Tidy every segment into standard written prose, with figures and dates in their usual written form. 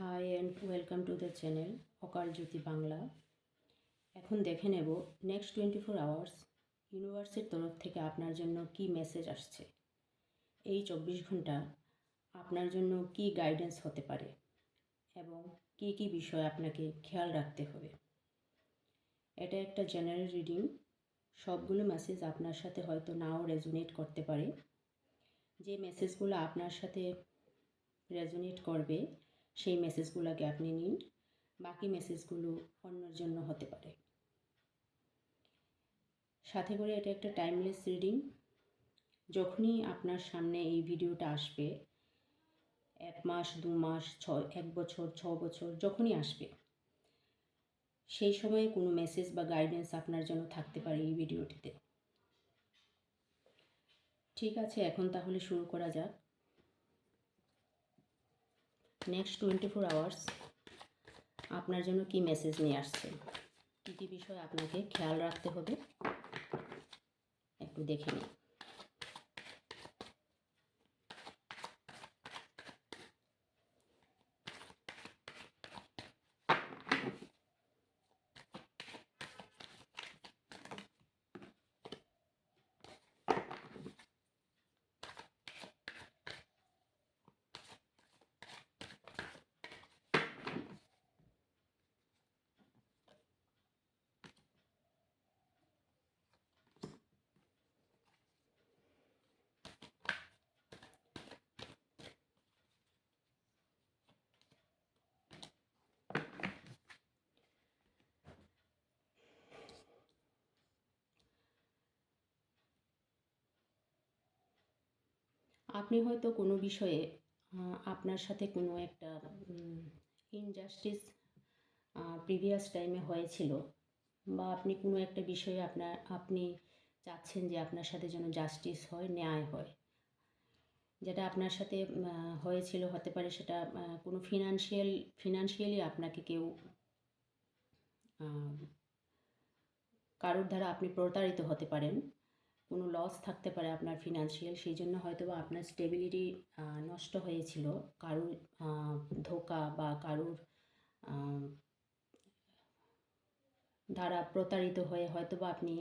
High and welcome to the channel Akal Jyoti Bangla. এখন দেখে নেব নেক্সট 24 আওয়ার্স ইউনিভার্সের তরফ থেকে আপনার জন্য কি মেসেজ আসছে। এই 24 ঘন্টা আপনার জন্য কি গাইডেন্স হতে পারে এবং কি কি বিষয় আপনাকে খেয়াল রাখতে হবে। এটা একটা জেনারেল রিডিং। সবগুলো মেসেজ আপনার সাথে হয়তো নাও রেজোনেট করতে পারে। যে মেসেজগুলো আপনার সাথে রেজোনেট করবে সেই মেসেজগুলোকে আপনি নিন, বাকি মেসেজগুলো অন্যের জন্য হতে পারে। সাথে করে এটা একটা টাইমলেস রিডিং। যখনই আপনার সামনে এই ভিডিওটা আসবে, 1 মাস 2 মাস 1 বছর 6 বছর যখনই আসবে, সেই সময়ে কোনো মেসেজ বা গাইডেন্স আপনার জন্য থাকতে পারে এই ভিডিওটিতে। ঠিক আছে, এখন তাহলে শুরু করা যাক। নেক্সট 24 আওয়ার্স আপনার জন্য কি মেসেজ নিয়ে আসছে, কী কী বিষয় আপনাকে খেয়াল রাখতে হবে একটু দেখে নিন। আপনি হয়তো কোনো বিষয়ে আপনার সাথে কোনো একটা ইনজাস্টিস প্রিভিয়াস টাইমে হয়েছিল, বা আপনি কোনো একটা বিষয়ে আপনি চাচ্ছেন যে আপনার সাথে যেন জাস্টিস হয়, ন্যায় হয়। যেটা আপনার সাথে হয়েছিল, হতে পারে সেটা কোনো ফিনান্সিয়ালি আপনাকে কেউ কারোর দ্বারা আপনি প্রতারিত হতে পারেন, কোনো লস থাকতে পারে আপনার ফিনান্সিয়াল, সেই জন্য হয়তো বা আপনার স্টেবিলিটি নষ্ট হয়েছিল কারোর ধোঁকা বা কারোর দ্বারা প্রতারিত হয়ে। হয়তো বা আপনি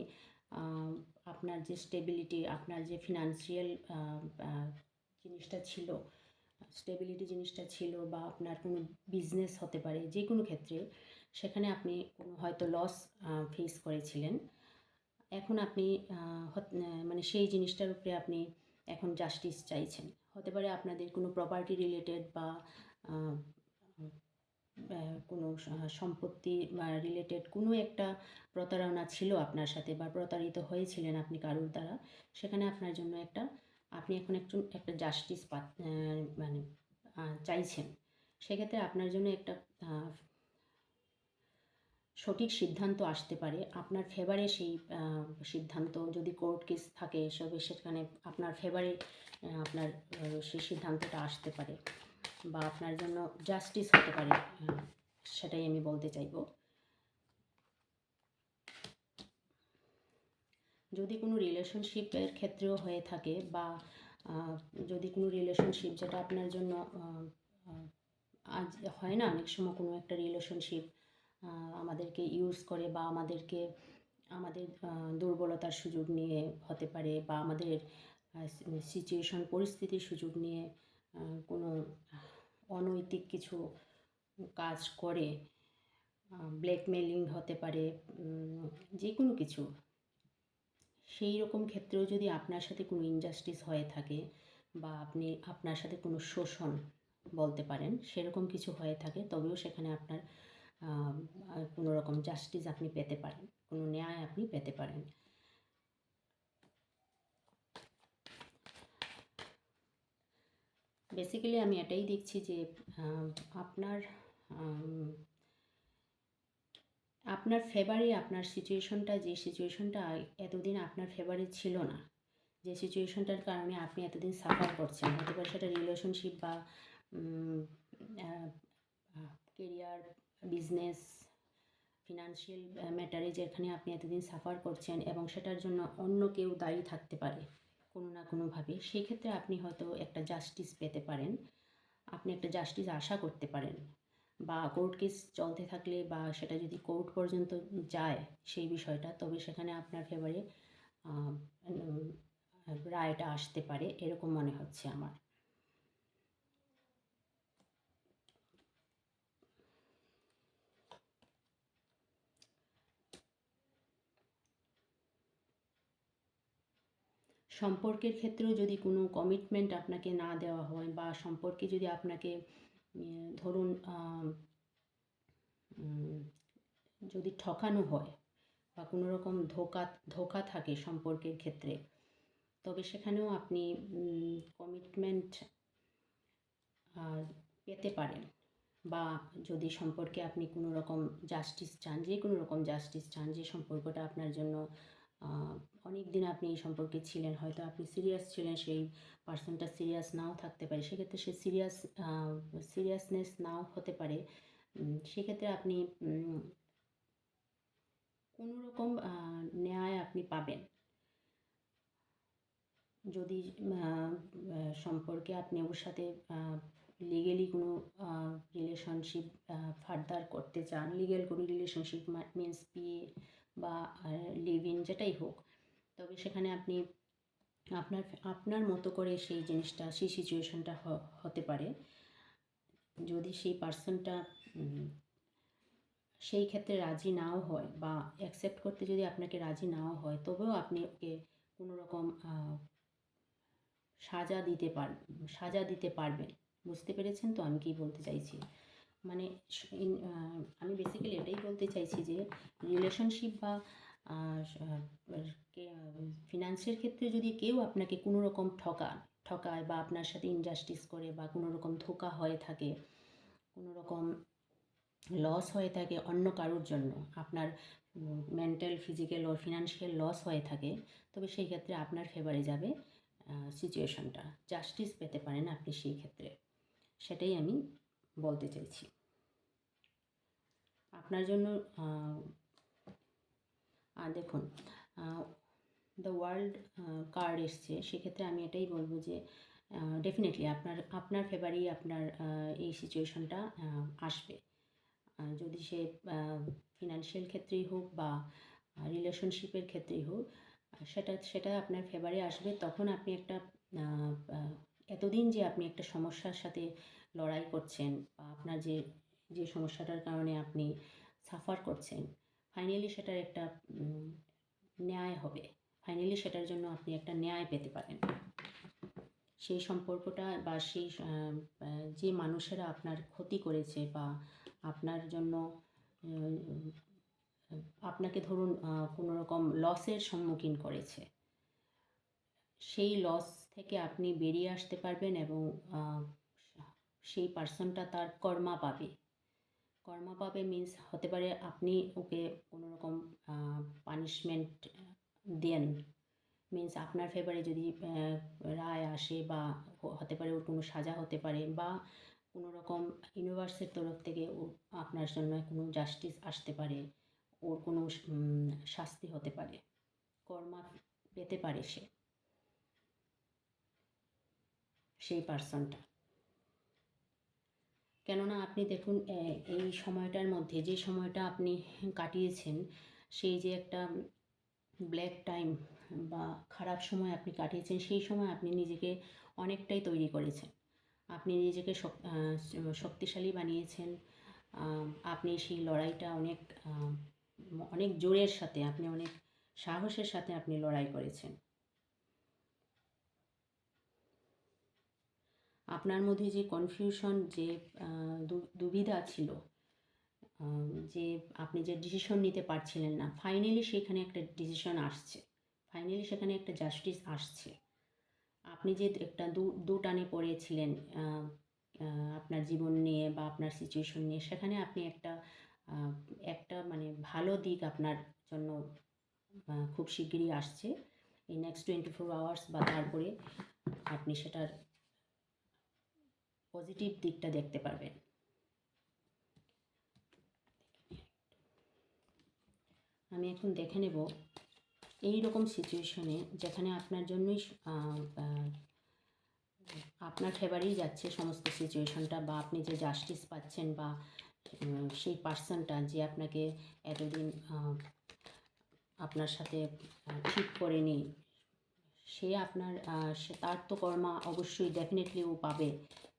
আপনার যে স্টেবিলিটি, আপনার যে ফিনান্সিয়াল জিনিসটা ছিল, স্টেবিলিটি জিনিসটা ছিল, বা আপনার কোনো বিজনেস হতে পারে, যে কোনো ক্ষেত্রে সেখানে আপনি কোনো হয়তো লস ফেস করেছিলেন। এখন আপনি মানে সেই জিনিসটার উপরে আপনি এখন জাস্টিস চাইছেন। হতে পারে আপনাদের কোনো প্রপার্টি রিলেটেড বা কোনো সম্পত্তি রিলেটেড কোনো একটা প্রতারণা ছিল আপনার সাথে, বা প্রতারিত হয়েছিলেন আপনি কারোর দ্বারা। সেখানে আপনার জন্য আপনি এখন একটা জাস্টিস মানে চাইছেন। সেক্ষেত্রে আপনার জন্য একটা সঠিক সিদ্ধান্ত আসতে পারে আপনার ফেভারে। সেই সিদ্ধান্ত, যদি কোর্ট কেস থাকে এসবে, সেখানে আপনার ফেভারে আপনার সেই সিদ্ধান্তটা আসতে পারে, বা আপনার জন্য জাস্টিস হতে পারে, সেটাই আমি বলতে চাইব। যদি কোনো রিলেশনশিপের ক্ষেত্রেও হয়ে থাকে, বা যদি কোনো রিলেশনশিপ যেটা আপনার জন্য আজ হয় না, অনেক সময় কোনো একটা রিলেশনশিপ আমাদেরকে ইউজ করে, বা আমাদের দুর্বলতার সুযোগ নিয়ে হতে পারে, বা আমাদের সিচুয়েশন পরিস্থিতির সুযোগ নিয়ে কোনো অনৈতিক কিছু কাজ করে, ব্ল্যাকমেলিং হতে পারে, যে কোনো কিছু। সেই রকম ক্ষেত্রেও যদি আপনার সাথে কোনো ইনজাস্টিস হয়ে থাকে, বা আপনার সাথে কোনো শোষণ বলতে পারেন, সেরকম কিছু হয়ে থাকে, তবেও সেখানে আপনার কোনো রকম জাস্টিস আপনি পেতে পারেন, কোনো ন্যায় আপনি পেতে পারেন। বেসিক্যালি আমি এটাই দেখছি যে আপনার আপনার ফেভারে আপনার সিচুয়েশনটা, যে সিচুয়েশনটা এতদিন আপনার ফেভারে ছিল না, যে সিচুয়েশনটার কারণে আপনি এতদিন সাফার করছেন, হতে পারে সেটা রিলেশনশিপ বা কেরিয়ার, বিজনেস, ফিনান্সিয়াল ম্যাটারে, যেখানে আপনি এতদিন সাফার করছেন এবং সেটার জন্য অন্য কেউ দায়ী থাকতে পারে কোনো না কোনোভাবে। সেই ক্ষেত্রে আপনি হয়তো একটা জাস্টিস পেতে পারেন, আপনি একটা জাস্টিস আশা করতে পারেন। বা কোর্ট কেস চলতে থাকলে বা সেটা যদি কোর্ট পর্যন্ত যায় সেই বিষয়টা, তবে সেখানে আপনার ফেভারে রায়টা আসতে পারে, এরকম মনে হচ্ছে আমার। সম্পর্কের ক্ষেত্রেও যদি কোনো কমিটমেন্ট আপনাকে না দেওয়া হয় বা সম্পর্কে যদি আপনাকে ধরুন যদি ঠকানো হয় বা কোনো রকম ধোঁকা থাকে সম্পর্কের ক্ষেত্রে, তবে সেখানেও আপনি কমিটমেন্ট পেতে পারেন। বা যদি সম্পর্কে আপনি কোনো রকম জাস্টিস চান, যে কোনো রকম জাস্টিস চান, যে সম্পর্কটা আপনার জন্য অনেক দিন আপনি এই সম্পর্কে ছিলেন, হয়তো আপনি সিরিয়াস ছিলেন, সেই পার্সনটা সিরিয়াস নাও থাকতে পারে, সেক্ষেত্রে সে সিরিয়াসনেস নাও হতে পারে, সেক্ষেত্রে আপনি কোনো রকম ন্যায় আপনি পাবেন। যদি সম্পর্কে আপনি ওর সাথে লিগেলি কোনো রিলেশনশিপ ফার্দার করতে চান, লিগেল কোনো রিলেশনশিপ মিন্স বিয়ে বা লিভ ইন যেটাই হোক, তবে সেখানে আপনি আপনার মতো করে সেই জিনিসটা, সেই সিচুয়েশনটা হতে পারে। যদি সেই পার্সনটা সেই ক্ষেত্রে রাজি নাও হয় বা অ্যাকসেপ্ট করতে যদি আপনাকে রাজি নাও হয়, তবেও আপনি ওকে কোনো রকম সাজা দিতে পারবেন। বুঝতে পেরেছেন তো আমি কি বলতে চাইছি? মানে আমি বেসিক্যালি এটাই বলতে চাইছি যে রিলেশনশিপ বা ফিনান্সের ক্ষেত্রে যদি কেউ আপনাকে কোনো রকম ঠকায় বা আপনার সাথে ইনজাস্টিস করে বা কোনো রকম ধোঁকা হয়ে থাকে, কোনো রকম লস হয়ে থাকে অন্য কারোর জন্য, আপনার মেন্টাল, ফিজিক্যাল ও ফিনান্সিয়াল লস হয়ে থাকে, তবে সেই ক্ষেত্রে আপনার ফেভারে যাবে সিচুয়েশনটা, জাস্টিস পেতে পারেন আপনি সেই ক্ষেত্রে। সেটাই আমি বলতে চাইছি আপনার জন্য। দেখুন, দ্য ওয়ার্ল্ড কার্ড এসছে, সেক্ষেত্রে আমি এটাই বলবো যে ডেফিনেটলি আপনার ফেভারেই আপনার এই সিচুয়েশনটা আসবে। যদি সে ফিনান্সিয়াল ক্ষেত্রেই হোক বা রিলেশনশিপের ক্ষেত্রেই হোক, সেটা আপনার ফেভারে আসবে। তখন আপনি একটা এতদিন যে আপনি একটা সমস্যার সাথে লড়াই করছেন বা আপনার যে সমস্যাটার কারণে আপনি সাফার করছেন, ফাইনালি সেটার একটা ন্যায় হবে। ফাইনালি সেটার জন্য আপনি একটা ন্যায় পেতে পারেন। সেই সম্পর্কটা বা সেই যে মানুষেরা আপনার ক্ষতি করেছে বা আপনার জন্য আপনাকে ধরুন কোনো রকম লসের সম্মুখীন করেছে, সেই লস থেকে আপনি বেরিয়ে আসতে পারবেন এবং সেই পার্সনটা তার কর্মা পাবে মিন্স হতে পারে আপনি ওকে কোনো রকম পানিশমেন্ট দেন, মিন্স আপনার ফেভারে যদি রায় আসে বা হতে পারে ওর কোনো সাজা হতে পারে বা কোনো রকম ইউনিভার্সের তরফ থেকে আপনার জন্য কোনো জাস্টিস আসতে পারে, ওর কোনো শাস্তি হতে পারে, কর্মা পেতে পারে সেই পার্সনটা। কেননা আপনি দেখুন, এই সময়টার মধ্যে যে সময়টা আপনি কাটিয়েছেন, সেই যে একটা ব্ল্যাক টাইম বা খারাপ সময় আপনি কাটিয়েছেন, সেই সময় আপনি নিজেকে অনেকটাই তৈরি করেছেন, আপনি নিজেকে শক্তিশালী বানিয়েছেন। আপনি সেই লড়াইটা অনেক জোরের সাথে, আপনি অনেক সাহসের সাথে আপনি লড়াই করেছেন। আপনার মধ্যে যে কনফিউশন, যে দুবিধা ছিল, যে আপনি যে ডিসিশন নিতে পারছিলেন না, ফাইনালি সেখানে একটা ডিসিশন আসছে, ফাইনালি সেখানে একটা জাস্টিস আসছে। আপনি যে একটা দুটানে পড়েছিলেন আপনার জীবন নিয়ে বা আপনার সিচুয়েশন নিয়ে, সেখানে আপনি একটা মানে ভালো দিক আপনার জন্য খুব শিগগিরই আসছে, এই নেক্সট 24 আওয়ার্স বা তারপরে আপনি সেটার পজিটিভ দিকটা দেখতে পারবেন। আমি এখন দেখে নেব এই রকম সিচুয়েশনে যেখানে আপনার জন্যই আপনার ফেভারেই যাচ্ছে সমস্ত সিচুয়েশনটা, বা আপনি যে জাস্টিস পাচ্ছেন বা সেই পার্সনটা যে আপনাকে এতদিন আপনার সাথে ঠিক করেনি, সে আপনার তার তো কর্মা অবশ্যই ডেফিনেটলি ও পাবে,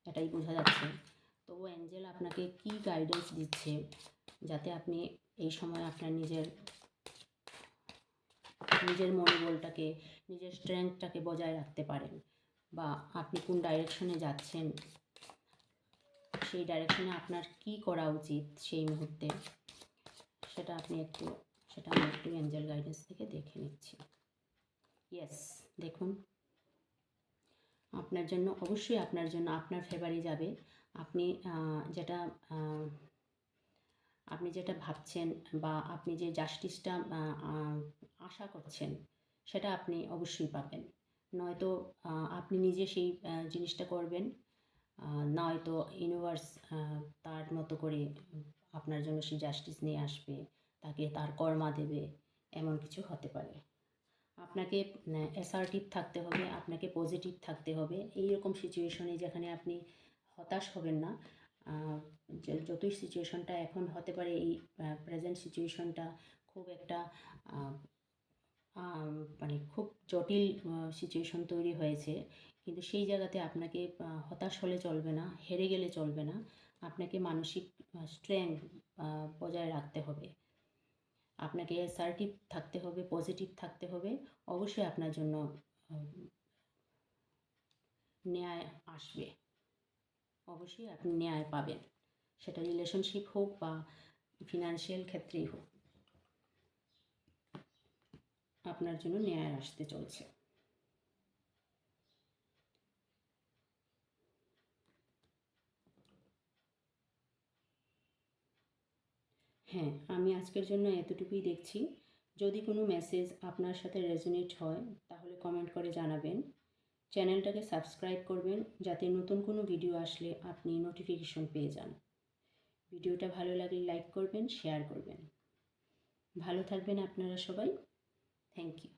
এটাই বোঝা যাচ্ছে। তো ও অ্যাঞ্জেল আপনাকে কি গাইডেন্স দিচ্ছে যাতে আপনি এই সময় আপনার নিজের মনোবলটাকে, নিজের স্ট্রেংথটাকে বজায় রাখতে পারেন, বা আপনি কোন ডাইরেকশনে যাচ্ছেন, সেই ডাইরেকশনে আপনার কি করা উচিত সেই মুহূর্তে, সেটা আমি একটু অ্যাঞ্জেল গাইডেন্স থেকে দেখে নিচ্ছি। ইয়েস, দেখুন আপনার জন্য, অবশ্যই আপনার জন্য, আপনার ফেভারে যাবে। আপনি যেটা ভাবছেন বা আপনি যে জাস্টিসটা আশা করছেন, সেটা আপনি অবশ্যই পাবেন। নয়তো আপনি নিজে সেই জিনিসটা করবেন, নয়তো ইউনিভার্স তার মতো করে আপনার জন্য সেই জাস্টিস নিয়ে আসবে, তাকে তার কর্মা দেবে, এমন কিছু হতে পারে। আপনাকে অ্যাসার্টিভ থাকতে হবে, আপনাকে পজিটিভ থাকতে হবে। এইরকম সিচুয়েশনে যেখানে আপনি হতাশ হবেন না। যতই সিচুয়েশনটা এখন হতে পারে, এই প্রেজেন্ট সিচুয়েশনটা খুব একটা মানে খুব জটিল সিচুয়েশন তৈরি হয়েছে, কিন্তু সেই জায়গাতে আপনাকে হতাশ হলে চলবে না, হেরে গেলে চলবে না। আপনাকে মানসিক স্ট্রেংথ বজায় রাখতে হবে, আপনাকে অ্যাসার্টিভ থাকতে হবে, পজিটিভ থাকতে হবে। অবশ্যই আপনার জন্য ন্যায় আসবে, অবশ্যই আপনি ন্যায় পাবেন, সেটা রিলেশনশিপ হোক বা ফিনান্সিয়াল ক্ষেত্রেই হোক, আপনার জন্য ন্যায় আসতে চলছে। হ্যাঁ, আমি আজকের জন্য এতটুকুই দেখছি। যদি কোনো মেসেজ আপনার সাথে রেজোনেট হয় তাহলে কমেন্ট করে জানাবেন। চ্যানেলটাকে সাবস্ক্রাইব করবেন যাতে নতুন কোনো ভিডিও আসলে আপনি নোটিফিকেশন পেয়ে যান। ভিডিওটা ভালো লাগলে লাইক করবেন, শেয়ার করবেন। ভালো থাকবেন আপনারা সবাই। Thank you.